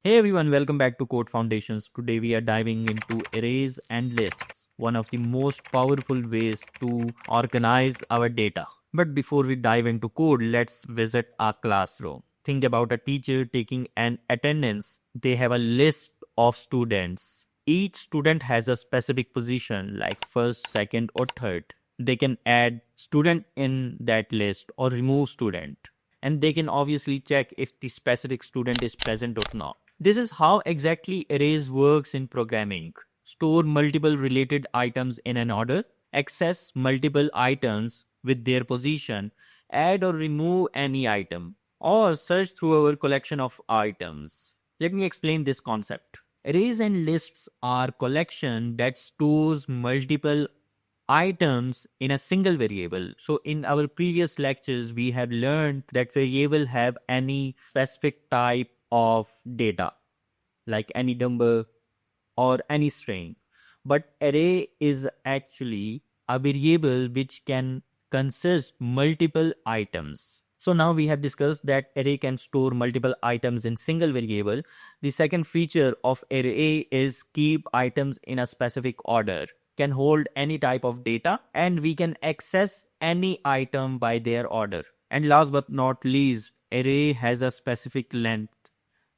Hey everyone, welcome back to Code Foundations. Today we are diving into arrays and lists, one of the most powerful ways to organize our data. But before we dive into code, let's visit our classroom. Think about a teacher taking an attendance. They have a list of students. Each student has a specific position like first, second, or third. They can add student in that list or remove student. And they can obviously check if the specific student is present or not. This is how exactly arrays works in programming. Store multiple related items in an order, access multiple items with their position, add or remove any item, or search through our collection of items. Let me explain this concept. Arrays and lists are collection that stores multiple items in a single variable. So in our previous lectures, we have learned that variable have any specific type of data, like any number or any string. But array is actually a variable which can consist multiple items. So now we have discussed that array can store multiple items in single variable. The second feature of array is keep items in a specific order, can hold any type of data, and we can access any item by their order. And last but not least, array has a specific length.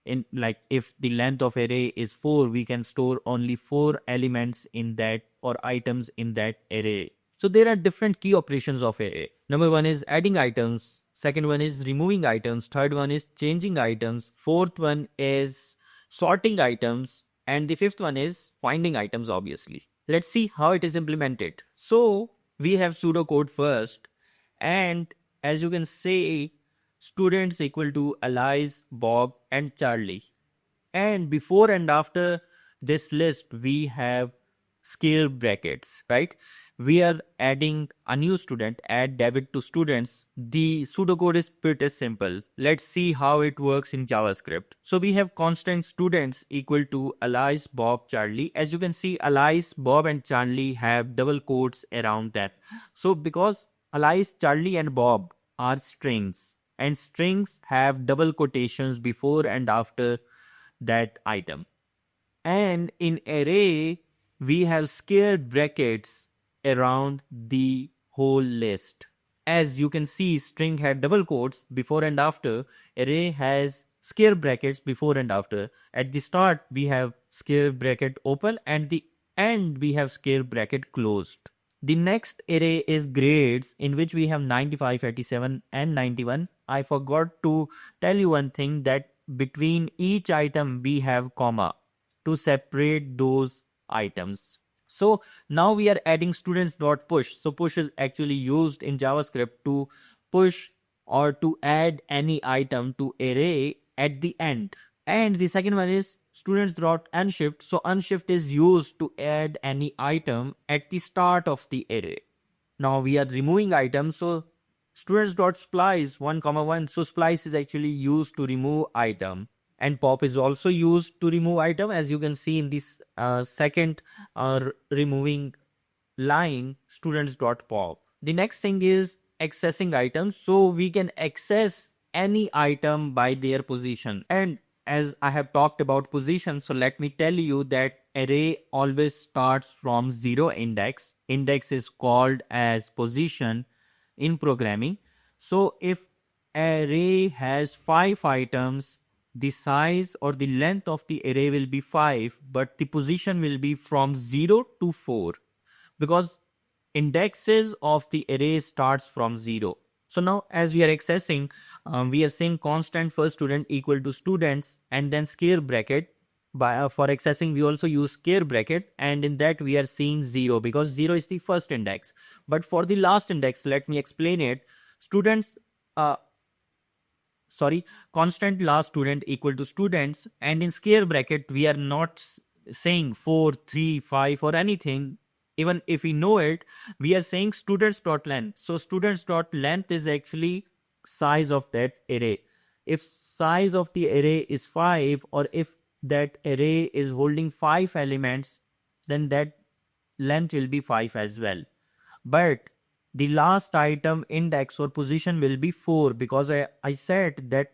In like if the length of array is 4, we can store only 4 elements in that or items in that array. So there are different key operations of array. Number 1 is adding items, second one is removing items, third one is changing items, fourth one is sorting items, and the fifth one is finding items. Obviously, let's see how it is implemented. So we have pseudocode first, and as you can say, students equal to Alice, Bob, and Charlie. And before and after this list, we have scale brackets, right? We are adding a new student, add David to students. The pseudocode is pretty simple. Let's see how it works in JavaScript. So we have constant students equal to Alice, Bob, Charlie. As you can see, Alice, Bob, and Charlie have double quotes around that. So because Alice, Charlie, and Bob are strings, and strings have double quotations before and after that item. And in array, we have square brackets around the whole list. As you can see, string had double quotes before and after. Array has square brackets before and after. At the start, we have square bracket open, and the end we have square bracket closed. The next array is grades, in which we have 95, 87, and 91. I forgot to tell you one thing, that between each item we have comma to separate those items. So now we are adding students.push. So push is actually used in JavaScript to push or to add any item to array at the end. And the second one is students.unshift. So unshift is used to add any item at the start of the array. Now we are removing items. So students.splice 1 comma 1. So splice is actually used to remove item, and pop is also used to remove item, as you can see in this second removing line, students.pop. The next thing is accessing items. So we can access any item by their position. And as I have talked about position, so let me tell you that array always starts from 0 index. Index is called as position in programming. So if array has 5 items, the size or the length of the array will be 5, but the position will be from 0 to 4, because indexes of the array starts from 0. So now as we are accessing, we are saying constant first student equal to students, and then square bracket. For accessing, we also use square brackets, and in that we are seeing 0 because 0 is the first index. But for the last index, let me explain it. Constant last student equal to students, and in square bracket we are not saying 4, 3, 5 or anything. Even if we know it, we are saying students.length. So students.length is actually size of that array. If size of the array is 5, or if that array is holding 5 elements, then that length will be 5 as well. But the last item index or position will be 4, because I said that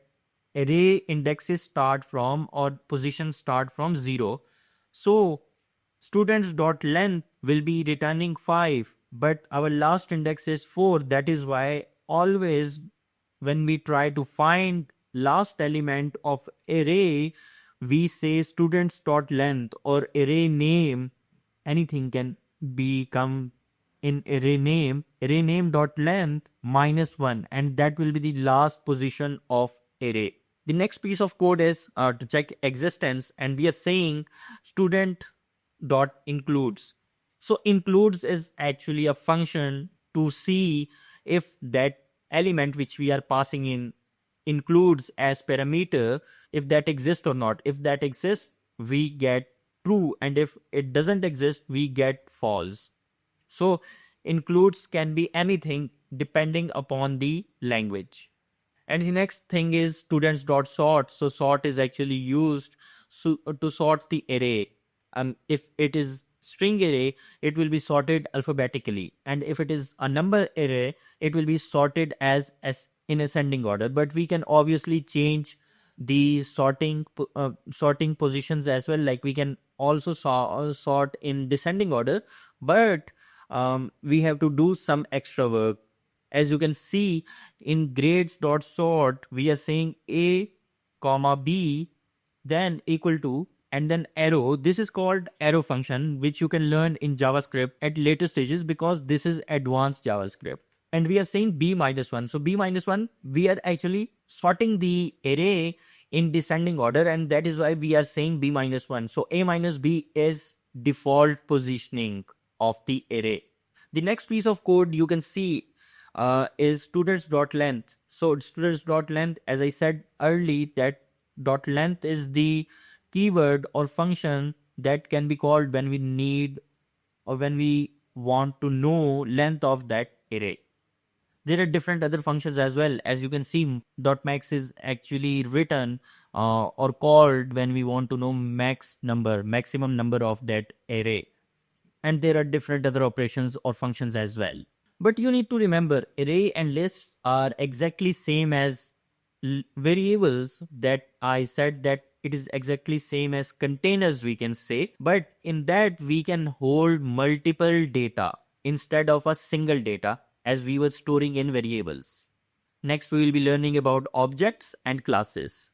array indexes start from or positions start from 0. So students.length will be returning 5, but our last index is 4. That is why always when we try to find last element of array, we say students.length or array name. Anything can become in array name dot length -1, and that will be the last position of array. The next piece of code is to check existence, and we are saying student dot includes. So includes is actually a function to see if that element which we are passing in includes as parameter, if that exists or not. If that exists, we get true, and if it doesn't exist, we get false. So includes can be anything depending upon the language. And the next thing is students.sort. So sort is actually used to sort the array. If it is string array, it will be sorted alphabetically, and if it is a number array, it will be sorted as in ascending order. But we can obviously change the sorting positions as well. Like we can also sort in descending order, but we have to do some extra work. As you can see in grades.sort, we are saying a comma b, then equal to, and then arrow. This is called arrow function, which you can learn in JavaScript at later stages because this is advanced JavaScript. And we are saying b minus 1. So b minus 1, we are actually sorting the array in descending order, and that is why we are saying b minus 1. So a minus b is default positioning of the array. The next piece of code you can see is students.length. So students.length, as I said early, that dot length is the keyword or function that can be called when we need or when we want to know length of that array. There are different other functions as well. As you can see, dot max is actually written or called when we want to know maximum number of that array. And there are different other operations or functions as well. But you need to remember, array and lists are exactly same as variables. That I said that it is exactly same as containers, we can say, but in that we can hold multiple data instead of a single data as we were storing in variables. Next, we will be learning about objects and classes.